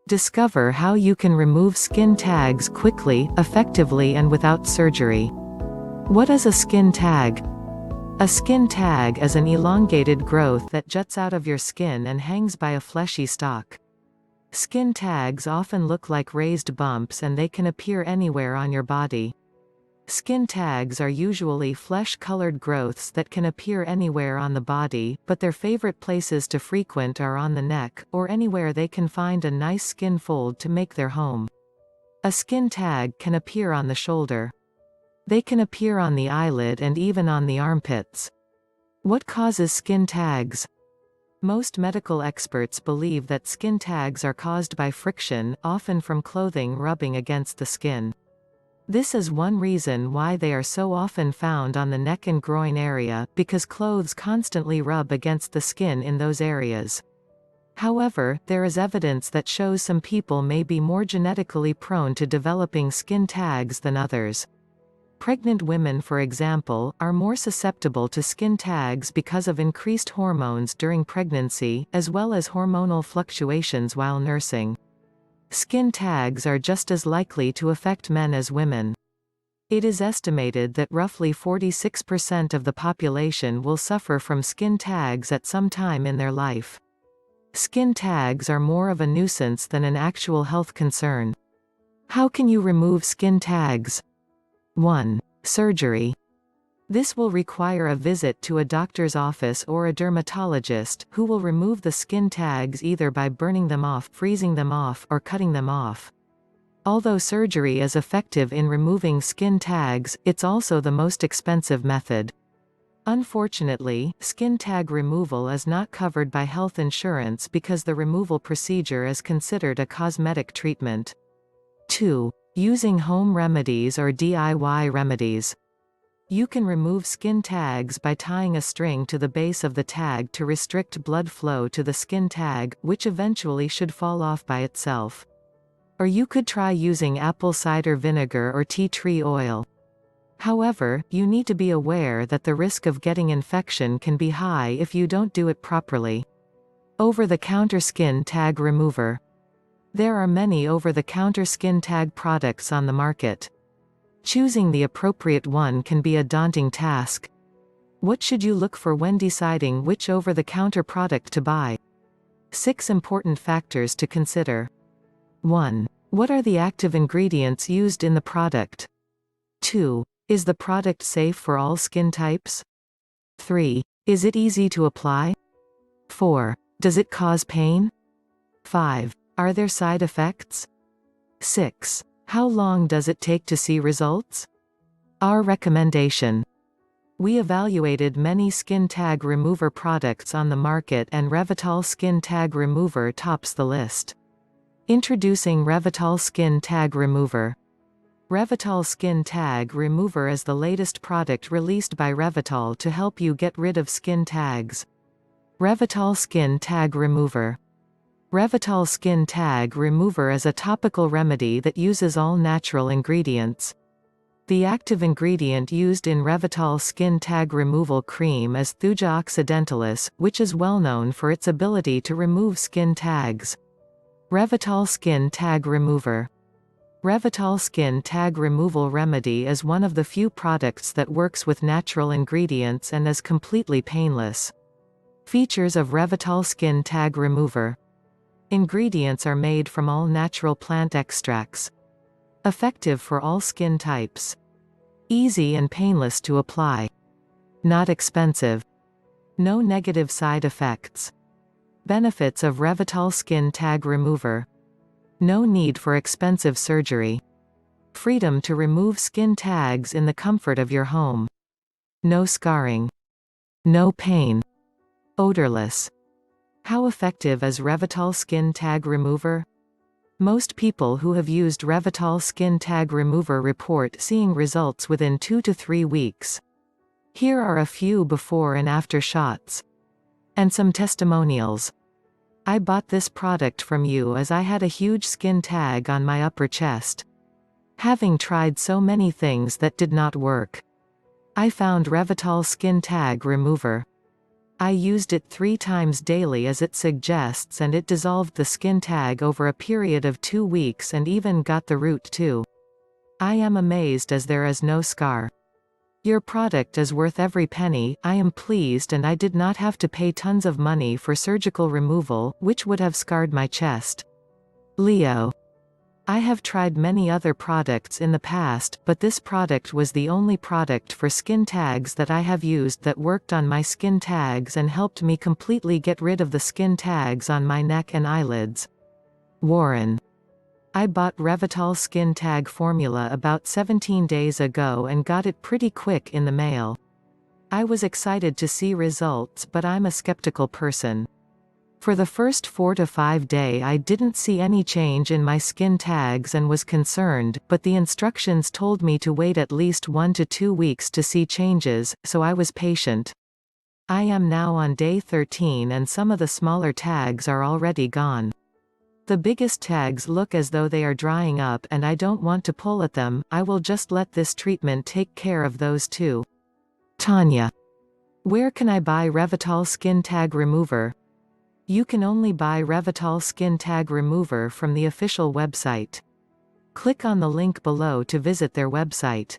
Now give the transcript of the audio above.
Discover how you can remove skin tags quickly, effectively and without surgery. What is a skin tag? A skin tag is an elongated growth that juts out of your skin and hangs by a fleshy stalk. Skin tags often look like raised bumps and they can appear anywhere on your body. Skin tags are usually flesh-colored growths that can appear anywhere on the body, but their favorite places to frequent are on the neck, or anywhere they can find a nice skin fold to make their home. A skin tag can appear on the shoulder. They can appear on the eyelid and even on the armpits. What causes skin tags? Most medical experts believe that skin tags are caused by friction, often from clothing rubbing against the skin. This is one reason why they are so often found on the neck and groin area, because clothes constantly rub against the skin in those areas. However, there is evidence that shows some people may be more genetically prone to developing skin tags than others. Pregnant women, for example, are more susceptible to skin tags because of increased hormones during pregnancy, as well as hormonal fluctuations while nursing. Skin tags are just as likely to affect men as women. It is estimated that roughly 46% of the population will suffer from skin tags at some time in their life. Skin tags are more of a nuisance than an actual health concern. How can you remove skin tags? 1. Surgery. This will require a visit to a doctor's office or a dermatologist, who will remove the skin tags either by burning them off, freezing them off, or cutting them off. Although surgery is effective in removing skin tags, it's also the most expensive method. Unfortunately, skin tag removal is not covered by health insurance because the removal procedure is considered a cosmetic treatment. 2. Using home remedies or DIY remedies. You can remove skin tags by tying a string to the base of the tag to restrict blood flow to the skin tag, which eventually should fall off by itself. Or you could try using apple cider vinegar or tea tree oil. However, you need to be aware that the risk of getting infection can be high if you don't do it properly. Over-the-counter skin tag remover. There are many over-the-counter skin tag products on the market. Choosing the appropriate one can be a daunting task. What should you look for when deciding which over-the-counter product to buy? 6 important factors to consider. 1. What are the active ingredients used in the product? 2. Is the product safe for all skin types? 3. Is it easy to apply? 4. Does it cause pain? 5. Are there side effects? 6. How long does it take to see results? Our recommendation. We evaluated many skin tag remover products on the market and Revital Skin Tag Remover tops the list. Introducing Revital Skin Tag Remover. Revital Skin Tag Remover is the latest product released by Revital to help you get rid of skin tags. Revital Skin Tag Remover. Revital Skin Tag Remover is a topical remedy that uses all natural ingredients. The active ingredient used in Revital Skin Tag Removal Cream is Thuja occidentalis, which is well known for its ability to remove skin tags. Revital Skin Tag Remover. Revital Skin Tag Removal Remedy is one of the few products that works with natural ingredients and is completely painless. Features of Revital Skin Tag Remover. Ingredients are made from all natural plant extracts. Effective for all skin types. Easy and painless to apply. Not expensive. No negative side effects. Benefits of Revital Skin Tag Remover. No need for expensive surgery. Freedom to remove skin tags in the comfort of your home. No scarring. No pain. Odorless. How effective is Revital Skin Tag Remover? Most people who have used Revital Skin Tag Remover report seeing results within 2 to 3 weeks. Here are a few before and after shots. And some testimonials. I bought this product from you as I had a huge skin tag on my upper chest. Having tried so many things that did not work, I found Revital Skin Tag Remover. I used it 3 times daily as it suggests, and it dissolved the skin tag over a period of 2 weeks and even got the root too. I am amazed as there is no scar. Your product is worth every penny. I am pleased, and I did not have to pay tons of money for surgical removal, which would have scarred my chest. Leo. I have tried many other products in the past, but this product was the only product for skin tags that I have used that worked on my skin tags and helped me completely get rid of the skin tags on my neck and eyelids. Warren. I bought Revitol Skin Tag Formula about 17 days ago and got it pretty quick in the mail. I was excited to see results, but I'm a skeptical person. For the first 4 to 5 days I didn't see any change in my skin tags and was concerned, but the instructions told me to wait at least 1 to 2 weeks to see changes, so I was patient. I am now on day 13 and some of the smaller tags are already gone. The biggest tags look as though they are drying up and I don't want to pull at them. I will just let this treatment take care of those too. Tanya. Where can I buy Revitol Skin Tag Remover? You can only buy Revitol Skin Tag Remover from the official website. Click on the link below to visit their website.